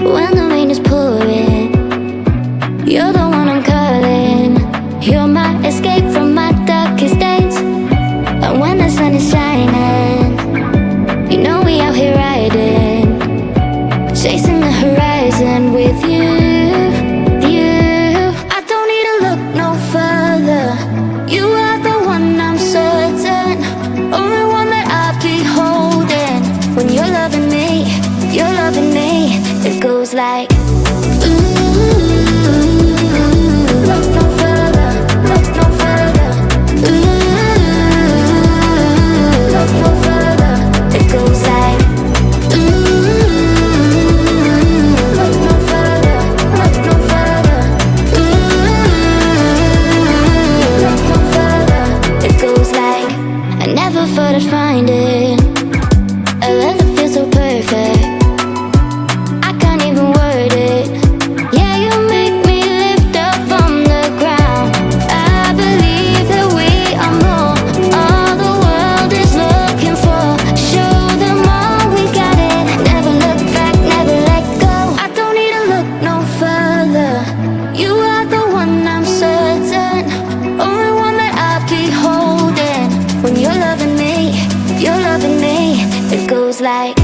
when the rain is pouring. You're the one I'm calling. You're my escape from my darkest days. And when the sun is shining, you know we out here riding, chasing the horizon with you. I don't need to look no further. You are the one I'm certain, only one that I'll be holding. When you're loving me, you're loving me. It goes like, look no further, look no further. Look no further. It goes like, look no further, look no further. Look no further. It goes like, I never thought I'd find it, a love that feels so perfect. I can't even word it. Yeah, you make me lift up from the ground. I believe that we are more, all the world is looking for. Show them all we got it. Never look back, never let go. I don't need to look no further. You are the one I'm certain, only one that I'll be holding. When you're loving me, you're loving me. It goes like,